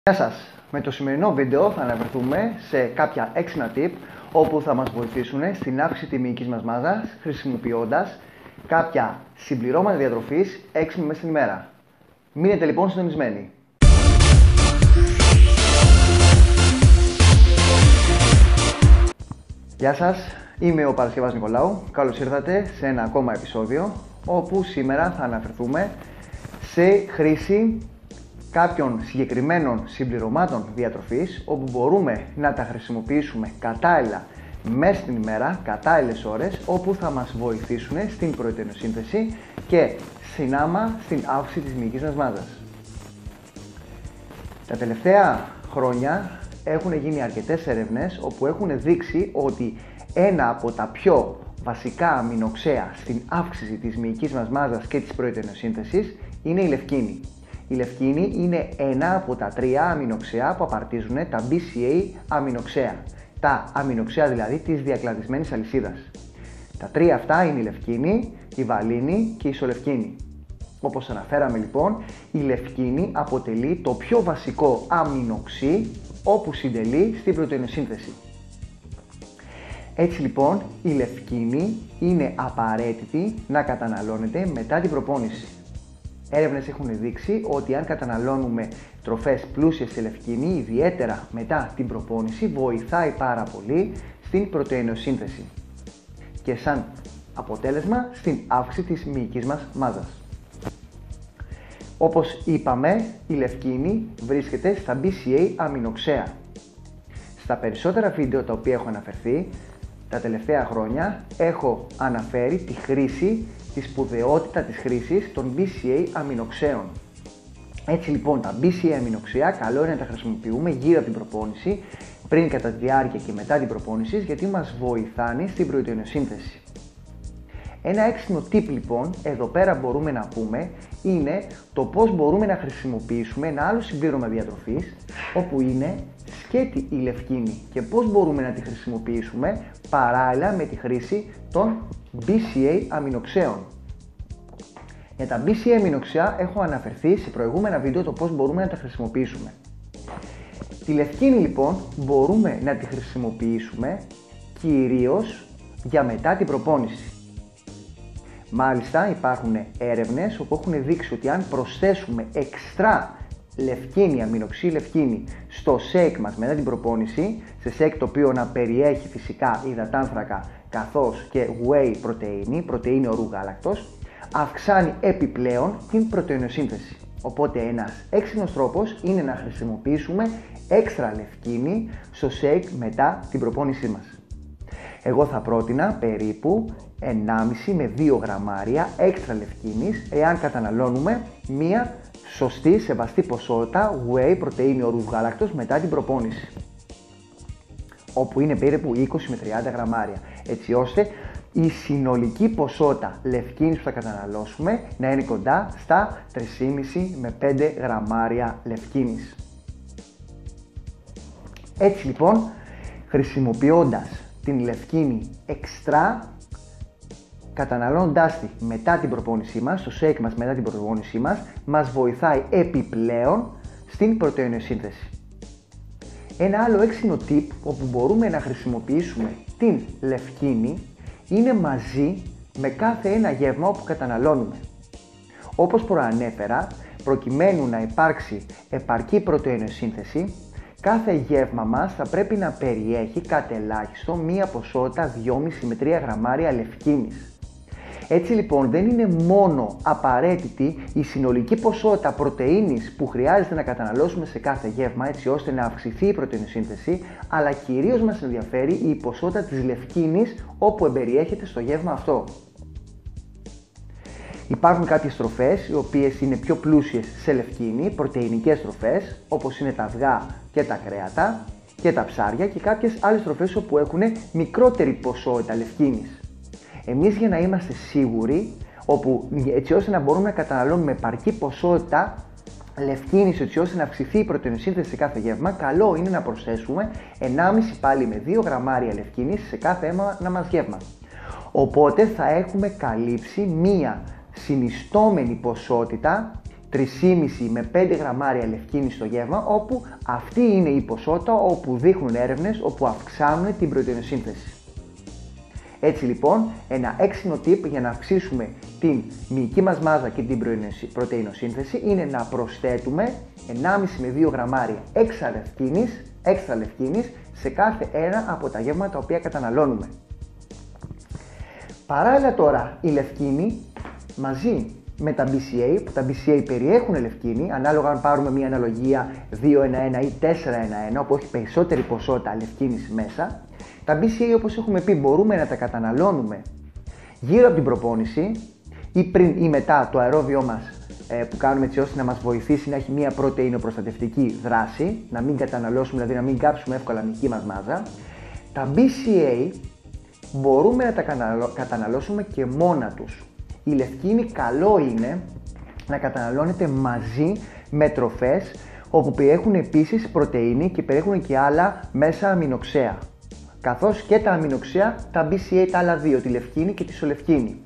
Γεια σας! Με το σημερινό βίντεο θα αναφερθούμε σε κάποια έξυπνα tip όπου θα μας βοηθήσουν στην αύξηση της μυϊκής μας μάζας χρησιμοποιώντας κάποια συμπληρώματα διατροφής 6 μέσα στην ημέρα. Μείνετε λοιπόν συντονισμένοι. Γεια σας, είμαι ο Παρασκευάς Νικολάου. Καλώς ήρθατε σε ένα ακόμα επεισόδιο όπου σήμερα θα αναφερθούμε σε χρήση κάποιων συγκεκριμένων συμπληρωμάτων διατροφής όπου μπορούμε να τα χρησιμοποιήσουμε κατάλληλα μέσα στην ημέρα, κατάλληλες ώρες, όπου θα μας βοηθήσουν στην πρωτεϊνοσύνθεση και συνάμα στην αύξηση της μυϊκής μας μάζας. Τα τελευταία χρόνια έχουν γίνει αρκετές έρευνες όπου έχουν δείξει ότι ένα από τα πιο βασικά αμινοξέα στην αύξηση της μυϊκής μας μάζας και της πρωτεϊνοσύνθεσης είναι η λευκίνη. Η λευκίνη είναι ένα από τα τρία αμινοξέα που απαρτίζουν τα BCA αμινοξέα. Τα αμινοξέα δηλαδή της διακλαδισμένης αλυσίδας. Τα τρία αυτά είναι η λευκίνη, η βαλίνη και η ισολευκίνη. Όπως αναφέραμε λοιπόν, η λευκίνη αποτελεί το πιο βασικό αμινοξύ όπου συντελεί στην πρωτεϊνοσύνθεση. Έτσι λοιπόν, η λευκίνη είναι απαραίτητη να καταναλώνεται μετά την προπόνηση. Έρευνες έχουν δείξει ότι αν καταναλώνουμε τροφές πλούσιες σε λευκίνη, ιδιαίτερα μετά την προπόνηση, βοηθάει πάρα πολύ στην πρωτεϊνοσύνθεση και σαν αποτέλεσμα στην αύξηση της μυϊκής μας μάζας. Όπως είπαμε, η λευκίνη βρίσκεται στα BCA αμινοξέα. Στα περισσότερα βίντεο τα οποία έχω αναφερθεί τα τελευταία χρόνια έχω αναφέρει τη χρήση, τη σπουδαιότητα της χρήσης των BCA αμινοξέων. Έτσι λοιπόν τα BCA αμινοξέα καλό είναι να τα χρησιμοποιούμε γύρω από την προπόνηση, πριν, κατά τη διάρκεια και μετά την προπόνηση, γιατί μας βοηθάνε στην πρωτεϊνοσύνθεση. Ένα έξυπνο tip λοιπόν εδώ πέρα μπορούμε να πούμε είναι το πώς μπορούμε να χρησιμοποιήσουμε ένα άλλο συμπλήρωμα διατροφής όπου είναι σκέτη η λευκίνη και πώς μπορούμε να τη χρησιμοποιήσουμε παράλληλα με τη χρήση των BCA αμινοξέων. Για τα BCA αμινοξέα έχω αναφερθεί σε προηγούμενα βίντεο το πώς μπορούμε να τα χρησιμοποιήσουμε. Τη λευκίνη λοιπόν μπορούμε να τη χρησιμοποιήσουμε κυρίως για μετά την προπόνηση. Μάλιστα υπάρχουν έρευνες όπου έχουν δείξει ότι αν προσθέσουμε εξτρά λευκίνη, αμινοξύ λευκίνη στο σέικ μας μετά την προπόνηση, σε σέικ το οποίο να περιέχει φυσικά υδατάνθρακα καθώς και whey πρωτεΐνη ορού γάλακτος, αυξάνει επιπλέον την πρωτεϊνοσύνθεση. Οπότε ένας έξυπνος τρόπος είναι να χρησιμοποιήσουμε έξτρα λευκίνη στο σέικ μετά την προπόνησή μας. Εγώ θα πρότεινα περίπου 1,5 με 2 γραμμάρια έξτρα λευκίνης εάν καταναλώνουμε μία σωστή, σεβαστή ποσότητα whey πρωτεΐνη ορού γάλακτος μετά την προπόνηση, όπου είναι περίπου 20 με 30 γραμμάρια, έτσι ώστε η συνολική ποσότητα λευκίνης που θα καταναλώσουμε να είναι κοντά στα 3,5 με 5 γραμμάρια λευκίνης. Έτσι λοιπόν, χρησιμοποιώντας την λευκίνη εξτρά, καταναλώνοντάς τη μετά την προπόνησή μας, στο shake μας μετά την προπόνησή μας βοηθάει επιπλέον στην πρωτεϊνοσύνθεση. Ένα άλλο έξυπνο tip όπου μπορούμε να χρησιμοποιήσουμε την λευκίνη είναι μαζί με κάθε ένα γεύμα όπου καταναλώνουμε. Όπως προανέφερα, προκειμένου να υπάρξει επαρκή πρωτεϊνοσύνθεση, κάθε γεύμα μας θα πρέπει να περιέχει κατ' ελάχιστο μία ποσότητα 2,5 με 3 γραμμάρια λευκίνης. Έτσι λοιπόν δεν είναι μόνο απαραίτητη η συνολική ποσότητα πρωτεΐνης που χρειάζεται να καταναλώσουμε σε κάθε γεύμα έτσι ώστε να αυξηθεί η πρωτεϊνοσύνθεση, αλλά κυρίως μας ενδιαφέρει η ποσότητα της λευκίνης όπου εμπεριέχεται στο γεύμα αυτό. Υπάρχουν κάποιες τροφές οι οποίες είναι πιο πλούσιες σε λευκίνη, πρωτεϊνικές τροφές όπως είναι τα αυγά και τα κρέατα και τα ψάρια και κάποιες άλλες τροφές όπου έχουν μικρότερη ποσότητα λευκίνης. Εμείς για να είμαστε σίγουροι, έτσι ώστε να μπορούμε να καταναλώνουμε επαρκή ποσότητα λευκίνης έτσι ώστε να αυξηθεί η πρωτεϊνοσύνθεση σε κάθε γεύμα, καλό είναι να προσθέσουμε 1,5 πάλι με 2 γραμμάρια λευκίνης σε κάθε ένα μας γεύμα. Οπότε θα έχουμε καλύψει μία συνιστόμενη ποσότητα 3,5 με 5 γραμμάρια λευκίνη στο γεύμα, όπου αυτή είναι η ποσότητα όπου δείχνουν έρευνες όπου αυξάνουν την πρωτεϊνοσύνθεση. Έτσι λοιπόν, ένα έξυπνο tip για να αυξήσουμε την μυϊκή μας μάζα και την πρωτεϊνοσύνθεση είναι να προσθέτουμε 1,5 με 2 γραμμάρια έξτρα λευκίνης σε κάθε ένα από τα γεύματα τα οποία καταναλώνουμε. Παράλληλα τώρα, η λευκίνη μαζί με τα BCA, που τα BCA περιέχουν λευκίνη, ανάλογα αν πάρουμε μια αναλογία 2-1-1 ή 4-1-1, όπου έχει περισσότερη ποσότητα λευκίνης μέσα, τα BCA, όπως έχουμε πει, μπορούμε να τα καταναλώνουμε γύρω από την προπόνηση ή πριν ή μετά το αερόβιό μας που κάνουμε, έτσι ώστε να μας βοηθήσει να έχει μια πρωτεϊνοπροστατευτική δράση, να μην καταναλώσουμε, δηλαδή να μην κάψουμε εύκολα μυϊκή μας μάζα. Τα BCA μπορούμε να τα καταναλώσουμε και μόνα τους. Η λευκίνη καλό είναι να καταναλώνεται μαζί με τροφές όπου περιέχουν επίσης πρωτεΐνη και περιέχουν και άλλα μέσα αμινοξέα. Καθώς και τα αμινοξέα, τα BCA τα άλλα δύο, τη λευκίνη και τη σολευκίνη.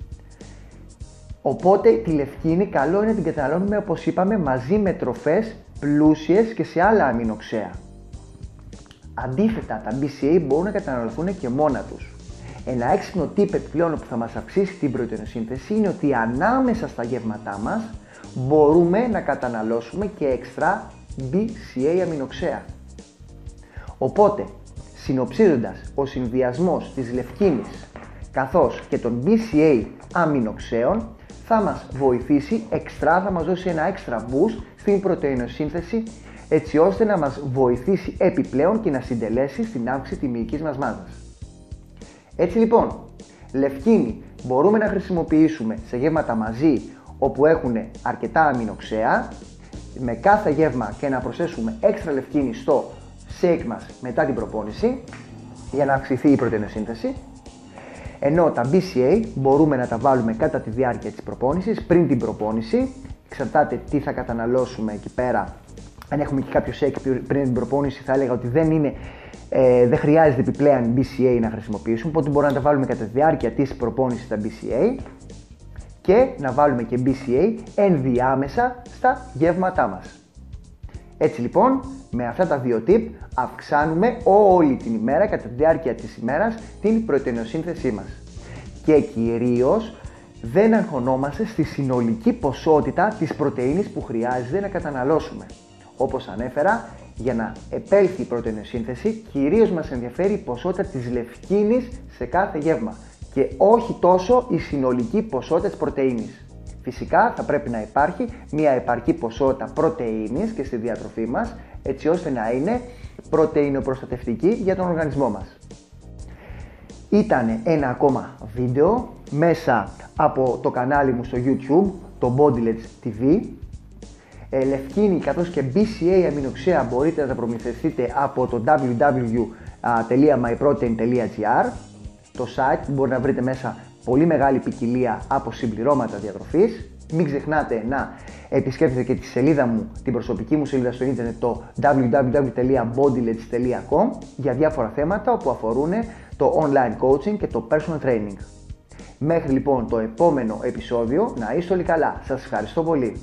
Οπότε τη λευκίνη καλό είναι να την καταναλώνουμε, όπως είπαμε, μαζί με τροφές πλούσιες και σε άλλα αμινοξέα. Αντίθετα, τα BCA μπορούν να καταναλωθούν και μόνα τους. Ένα έξυπνο tip επιπλέον που θα μας αυξήσει την πρωτεϊνοσύνθεση είναι ότι ανάμεσα στα γεύματά μας μπορούμε να καταναλώσουμε και εξτρά BCA αμινοξέα. Οπότε, συνοψίζοντας, ο συνδυασμός της λευκίνης καθώς και των BCA αμινοξέων θα μας βοηθήσει εξτρά, θα μας δώσει ένα extra boost στην πρωτεϊνοσύνθεση, έτσι ώστε να μας βοηθήσει επιπλέον και να συντελέσει στην αύξηση της μυϊκής μας μάζας. Έτσι λοιπόν, λευκίνη μπορούμε να χρησιμοποιήσουμε σε γεύματα μαζί όπου έχουν αρκετά αμινοξέα, με κάθε γεύμα και να προσθέσουμε έξτρα λευκίνη στο shake μας μετά την προπόνηση για να αυξηθεί η πρωτεϊνοσύνθεση. Ενώ τα BCA μπορούμε να τα βάλουμε κατά τη διάρκεια της προπόνησης, πριν την προπόνηση, εξαρτάται τι θα καταναλώσουμε εκεί πέρα. Αν έχουμε και κάποιο shake πριν την προπόνηση, θα έλεγα ότι δεν χρειάζεται επιπλέον BCA να χρησιμοποιήσουμε, οπότε μπορούμε να τα βάλουμε κατά τη διάρκεια της προπόνησης τα BCA και να βάλουμε και BCA ενδιάμεσα στα γεύματά μας. Έτσι λοιπόν, με αυτά τα δύο tip αυξάνουμε όλη την ημέρα, κατά τη διάρκεια της ημέρας, την πρωτεϊνοσύνθεσή μας. Και κυρίως δεν αγχωνόμαστε στη συνολική ποσότητα της πρωτεΐνης που χρειάζεται να καταναλώσουμε. Όπως ανέφερα, για να επέλθει η πρωτεϊνοσύνθεση, κυρίως μας ενδιαφέρει η ποσότητα της λευκίνης σε κάθε γεύμα και όχι τόσο η συνολική ποσότητα της πρωτεΐνης. Φυσικά θα πρέπει να υπάρχει μια επαρκή ποσότητα πρωτεΐνης και στη διατροφή μας, έτσι ώστε να είναι πρωτεϊνοπροστατευτική για τον οργανισμό μας. Ήταν ένα ακόμα βίντεο μέσα από το κανάλι μου στο YouTube, το Bodylets TV. Λευκίνη καθώς και BCA αμινοξέα μπορείτε να τα προμηθευτείτε από το www.myprotein.gr, το site που μπορεί να βρείτε μέσα πολύ μεγάλη ποικιλία από συμπληρώματα διατροφής. Μην ξεχνάτε να επισκέφτετε και τη σελίδα μου, την προσωπική μου σελίδα στο ίντερνετ, το www.bodylets.com, για διάφορα θέματα που αφορούν το online coaching και το personal training. Μέχρι λοιπόν το επόμενο επεισόδιο, να είστε όλοι καλά. Σας ευχαριστώ πολύ.